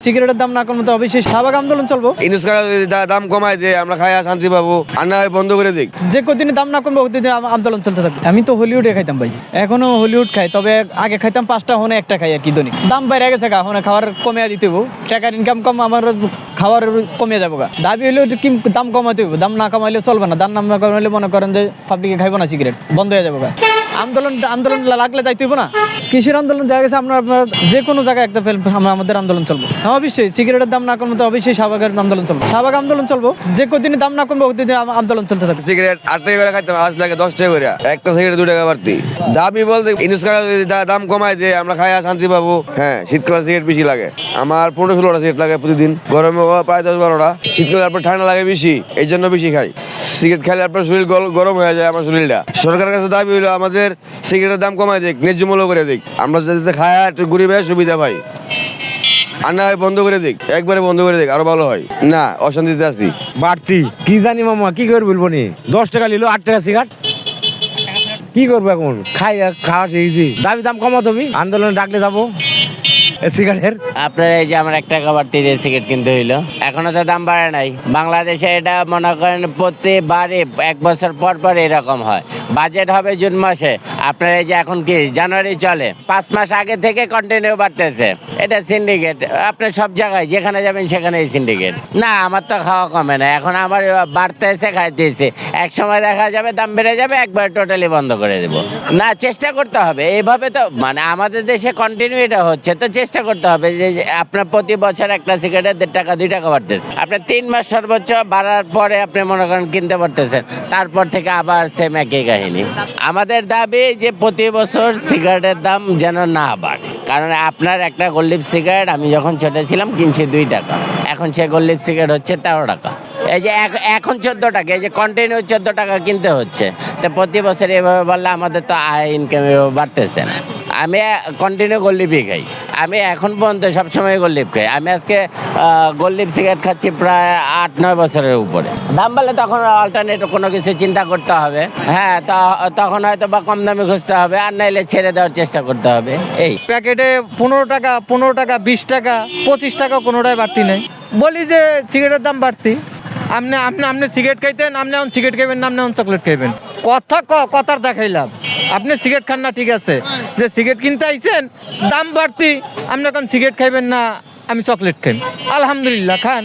সিগারেটের দাম না কমলে তো অবশ্যই শাহবাগ আন্দোলন চলবো। ইনুস কাকা যদি দাম কমায় যে আমরা খাই শান্তি পাবো, আর না হয় বন্ধ করে দিক। যে কদিনে দাম না কমবে ওদিন আন্দোলন চলতে থাকবে। আমি তো হলিউডে খাইতাম ভাই, এখনো হলিউড খাই, তবে আগে খাইতাম 5টা, হনে একটা খাই আর কি। দৈনিক দাম বাইরে গেছে গা, হনে খাওয়ার কমে দিতে হবো, টাকার ইনকাম কম, আমার খাওয়ার কমে যাবো গা। দাবি হলেও কি দাম কমাতে হবো, দাম না কমাইলে চলবে না। দাম না কমাইলে মনে করেন যে পাবলিকে খাইবো না, সিগারেট বন্ধ হয়ে যাবো গা। আন্দোলন লাগলে যাইতে হইব না। কৃষির আন্দোলন দেখা গেছে আপনার যে কোনো জায়গায় একটা আমাদের আন্দোলন চলবো। অবশ্যই সিগারেটের দাম না কমলে তো অবশ্যই শাহবাগের আন্দোলন চলবো। শাহবাগ আন্দোলন চলবো, যে কদিনে দাম না কমবে ওদিন আন্দোলন চলতে থাকবে। সিগারেট 8 টাকা করে খাইতাম, আজ লাগে 10 টাকা করে, একটা সিগারেট 2 টাকা বাড়তি। দাবি বলতে ইনুস কাকা যদি দাম কমায় যে আমরা খাই শান্তি পাবো। হ্যাঁ, শীতকালে সিগারেট বেশি লাগে, আমার 15-16টা সিগারেট লাগে প্রতিদিন, গরমে প্রায় 10-12টা, শীতকালে আপনার ঠান্ডা লাগে বেশি, এই জন্য বেশি খাই। সিগারেট খেলে আপনার শরীর গরম হয়ে যায়, আমার শরীরটা। সরকারের কাছে দাবি হলো আমাদের সিগারেটের দাম কমায় দিক, ন্যায্য মূল্য করে দিক, আমরা যাতে খাই একটু গরিবের সুবিধা পাই। আর না হয় বন্ধ করে দিক, একবারে বন্ধ করে দিক, আরো ভালো হয়। না, অশান্তিতে আছি। বাড়তি কি জানি মামা, কি করে বলবো নি, 10 টাকা নিল 8 টাকা সিগারেট, কি করবো এখন, খাওয়া ইজি। দাম কমা, তুমি আন্দোলনে ডাকলে যাবো সিগারেটের। আপনার এই যে আমার 1 টাকা বাড়তি দিয়ে সিগারেট কিনতে হইলো, এখনো তো দাম বাড়ে নাই। বাংলাদেশে এটা মনে করেন প্রতিবারে 1 বছর পর পর এরকম হয়। বাজেট হবে জুন মাসে, আপনার এই যে এখন কি জানুয়ারি চলে, 5 মাস আগে থেকে কন্টিনিউ বাড়তেছে। এটা সিন্ডিকেট, আপনার সব জায়গায় যেখানে যাবেন সেখানে এই সিন্ডিকেট। না, আমার তো খাওয়া কমে না, এখন আমার বাড়তেছে, খাইতেছে। এক সময় দেখা যাবে দাম বেড়ে যাবে, একবার টোটালি বন্ধ করে দেবো। না, চেষ্টা করতে হবে। এইভাবে তো মানে আমাদের দেশে কন্টিনিউ এটা হচ্ছে, তো চেষ্টা করতে হবে যে আপনার প্রতি বছর একটা সিগারেটের 1.5 টাকা 2 টাকা বাড়তেছে। আপনার 3 মাস সর্বোচ্চ বাড়ার পরে আপনি মনে করেন কিনতে পারতেছেন, তারপর থেকে আবার সেম একই কাহিনী। আমাদের দাবি যে প্রতি বছর সিগারেটের দাম যেন না বাড়ে, কারণ আপনার একটা গোল্ড সিগারেট আমি যখন ছোট ছিলাম কিনছি 2 টাকা, এখন সে গোল্ড সিগারেট হচ্ছে 13 টাকা। এই যে এখন 14 টাকা, এই যে কন্টিনিউ 14 টাকা কিনতে হচ্ছে। তো প্রতি বছর এভাবে বললে আমাদের তো আয় ইনকাম বাড়তেছে না। আমি কন্টিনিউ গোল্লিপই খাই, আমি এখন পর্যন্ত সবসময় গোল্লিপ খাই। আমি আজকে গোল্লিপ সিগারেট খাচ্ছি প্রায় 8-9 বছরের উপরে। দাম বাড়লে তখন অল্টারনেট কোনো কিছু চিন্তা করতে হবে। হ্যাঁ, তখন হয়তো বা কম দামে খুঁজতে হবে, আর নাইলে ছেড়ে দেওয়ার চেষ্টা করতে হবে। এই প্যাকেটে 15 টাকা 20 টাকা 25 টাকা কোনোটাই বাড়তি নেই। বলি যে সিগারেটের দাম বাড়তি, আপনি সিগারেট খাইতেন, আপনি এখন সিগারেট খাইবেন না, আপনি এখন চকলেট খাইবেন। কথার দেখাইলাম, আপনি সিগারেট খান না, ঠিক আছে, যে সিগারেট কিনতে আইছেন, দাম বাড়তি, আপনি এখন সিগারেট খাইবেন না, আমি চকলেট খাই, আলহামদুলিল্লাহ খান।